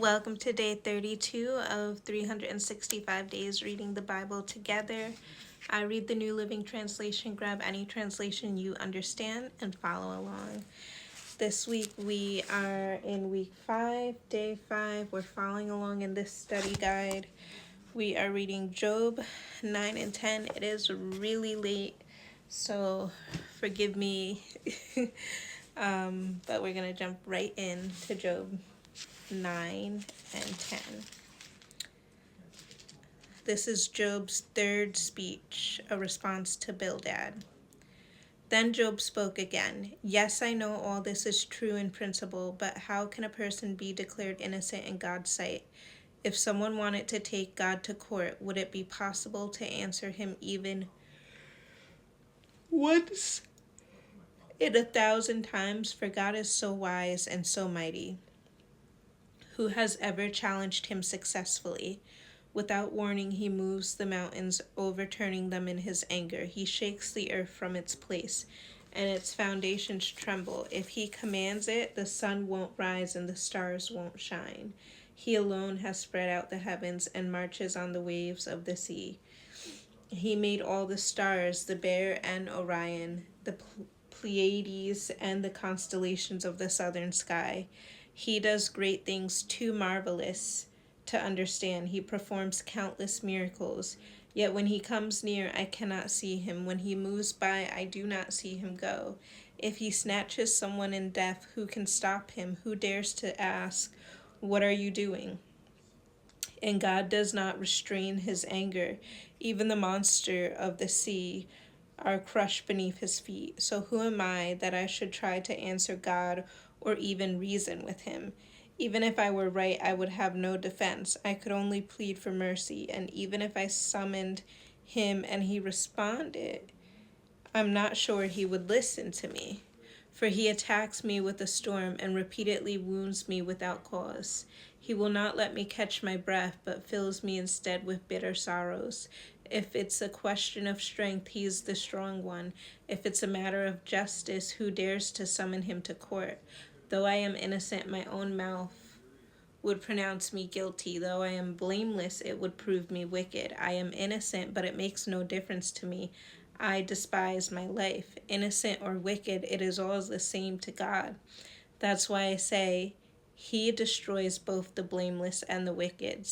Welcome to day 32 of 365 days reading the Bible together. I read the New Living Translation. Grab any translation you understand and follow along. This week we are in week 5, day 5. We're following along in this study guide. We are reading Job 9 and 10. It is really late, so forgive me. But we're going to jump right in to Job 9 and 10. This is Job's third speech, a response to Bildad. Then Job spoke again. Yes, I know all this is true in principle, but how can a person be declared innocent in God's sight? If someone wanted to take God to court, would it be possible to answer him even once in 1,000 times? For God is so wise and so mighty. Who has ever challenged him successfully? Without warning, he moves the mountains, overturning them in his anger. He shakes the earth from its place, and its foundations tremble. If he commands it, the sun won't rise and the stars won't shine. He alone has spread out the heavens and marches on the waves of the sea. He made all the stars, the Bear and Orion, the Pleiades and the constellations of the southern sky. He does great things too marvelous to understand. He performs countless miracles. Yet when he comes near, I cannot see him. When he moves by, I do not see him go. If he snatches someone in death, who can stop him? Who dares to ask, "What are you doing?" And God does not restrain his anger. Even the monster of the sea are crushed beneath his feet. So who am I that I should try to answer God or even reason with him? Even if I were right, I would have no defense. I could only plead for mercy. And even if I summoned him and he responded, I'm not sure he would listen to me. For he attacks me with a storm and repeatedly wounds me without cause. He will not let me catch my breath, but fills me instead with bitter sorrows. If it's a question of strength, he is the strong one. If it's a matter of justice, who dares to summon him to court? Though I am innocent, my own mouth would pronounce me guilty. Though I am blameless, it would prove me wicked. I am innocent, but it makes no difference to me. I despise my life. Innocent or wicked, it is all the same to God. That's why I say, he destroys both the blameless and the wicked.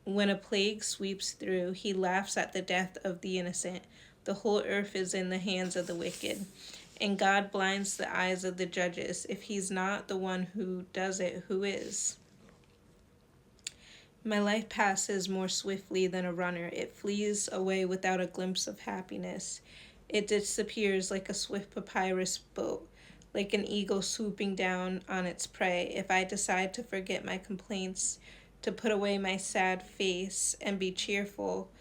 When a plague sweeps through, he laughs at the death of the innocent. The whole earth is in the hands of the wicked. And God blinds the eyes of the judges. If he's not the one who does it, who is? My life passes more swiftly than a runner. It flees away without a glimpse of happiness. It disappears like a swift papyrus boat, like an eagle swooping down on its prey. If I decide to forget my complaints, to put away my sad face and be cheerful,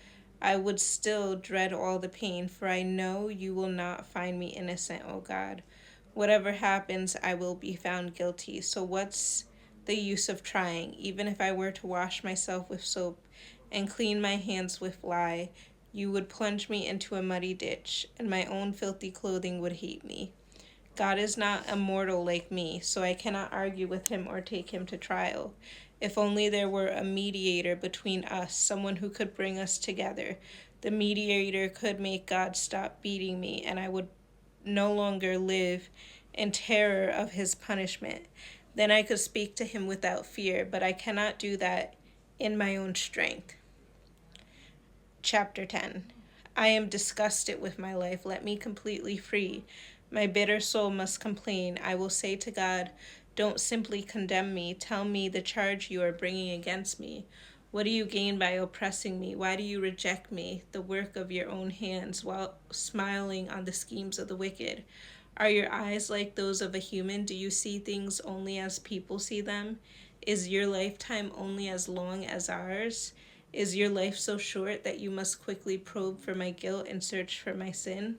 I would still dread all the pain, for I know you will not find me innocent, O God. Whatever happens, I will be found guilty. So what's the use of trying? Even if I were to wash myself with soap and clean my hands with lye, you would plunge me into a muddy ditch, and my own filthy clothing would hate me. God is not a mortal like me, so I cannot argue with him or take him to trial. If only there were a mediator between us, someone who could bring us together. The mediator could make God stop beating me, and I would no longer live in terror of his punishment. Then I could speak to him without fear, but I cannot do that in my own strength. Chapter 10. I am disgusted with my life. Let me completely free. My bitter soul must complain. I will say to God, don't simply condemn me. Tell me the charge you are bringing against me. What do you gain by oppressing me? Why do you reject me, the work of your own hands, while smiling on the schemes of the wicked? Are your eyes like those of a human? Do you see things only as people see them? Is your lifetime only as long as ours? Is your life so short that you must quickly probe for my guilt and search for my sin?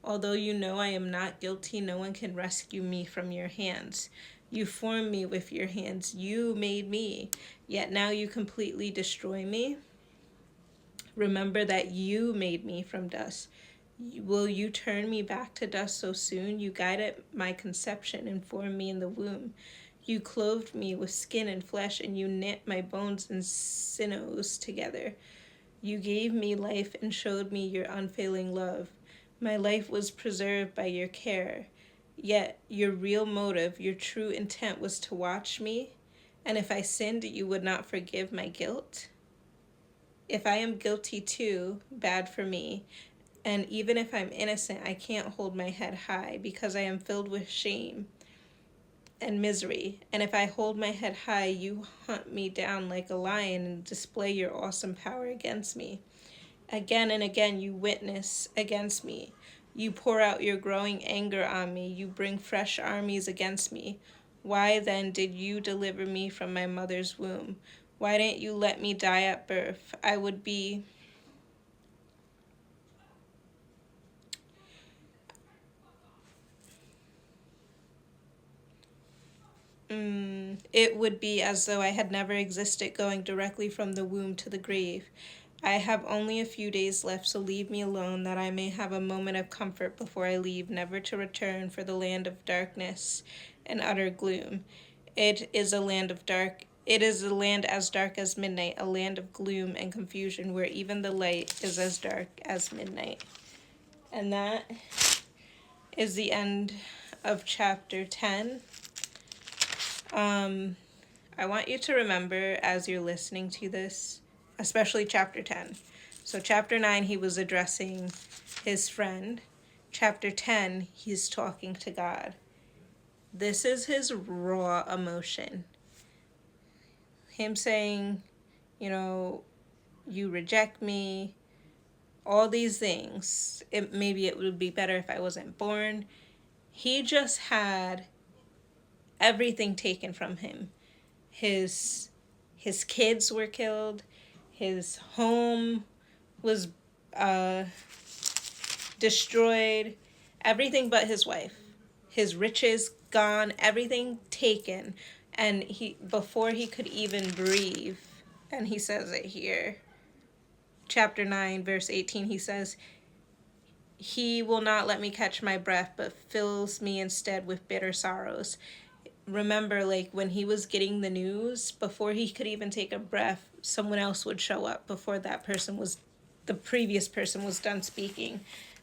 Although you know I am not guilty, no one can rescue me from your hands. You formed me with your hands. You made me. Yet now you completely destroy me. Remember that you made me from dust. Will you turn me back to dust so soon? You guided my conception and formed me in the womb. You clothed me with skin and flesh, and you knit my bones and sinews together. You gave me life and showed me your unfailing love. My life was preserved by your care. Yet your real motive, your true intent was to watch me. And if I sinned, you would not forgive my guilt. If I am guilty too, bad for me. And even if I'm innocent, I can't hold my head high because I am filled with shame and misery. And if I hold my head high, you hunt me down like a lion and display your awesome power against me. Again and again, you witness against me. You pour out your growing anger on me. You bring fresh armies against me. Why then did you deliver me from my mother's womb? Why didn't you let me die at birth? I would be it would be as though I had never existed, going directly from the womb to the grave. I have only a few days left, so leave me alone, that I may have a moment of comfort before I leave, never to return, for the land of darkness and utter gloom. It is a land of dark. It is a land as dark as midnight, a land of gloom and confusion, where even the light is as dark as midnight. And that is the end of chapter 10. I want you to remember as you're listening to this, especially chapter 10. So chapter 9, he was addressing his friend. Chapter 10, he's talking to God. This is his raw emotion. Him saying, you reject me, all these things. Maybe it would be better if I wasn't born. He just had everything taken from him. His kids were killed. His home was destroyed. Everything but his wife. His riches gone. Everything taken. And before he could even breathe, and he says it here, chapter 9, verse 18, he says, he will not let me catch my breath, but fills me instead with bitter sorrows. Remember, like when he was getting the news, before he could even take a breath, someone else would show up before the previous person was done speaking,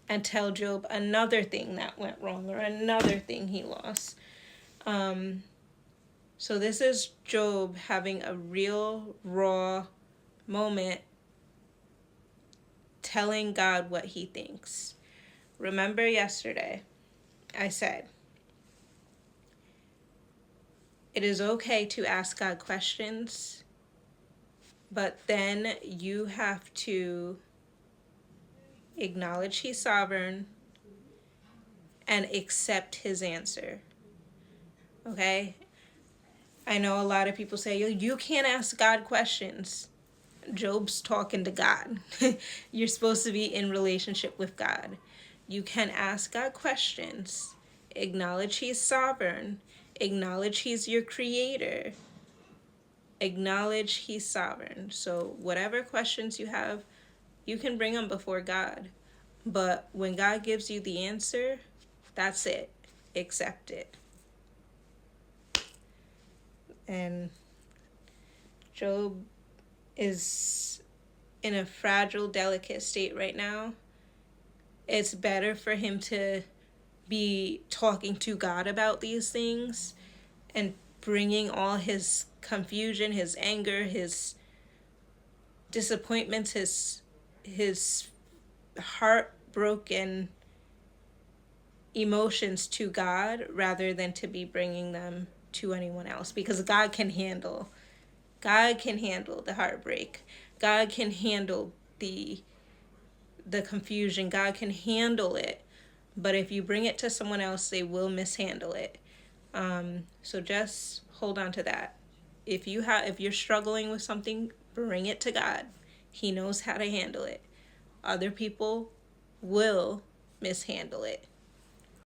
and tell Job another thing that went wrong or another thing he lost. So this is Job having a real raw moment telling God what he thinks. Remember yesterday, I said, it is okay to ask God questions, but then you have to acknowledge he's sovereign and accept his answer. Okay? I know a lot of people say, you can't ask God questions. Job's talking to God. You're supposed to be in relationship with God. You can ask God questions. Acknowledge he's sovereign. Acknowledge he's your creator. Acknowledge he's sovereign. So whatever questions you have, you can bring them before God. But when God gives you the answer, that's it. Accept it. And Job is in a fragile, delicate state right now. It's better for him to be talking to God about these things and bringing all his confusion, his anger, his disappointments, his heartbroken emotions to God, rather than to be bringing them to anyone else, because God can handle the heartbreak. God can handle the confusion. God can handle it. But if you bring it to someone else, they will mishandle it. So just hold on to that. If you're struggling with something, bring it to God. He knows how to handle it. Other people will mishandle it.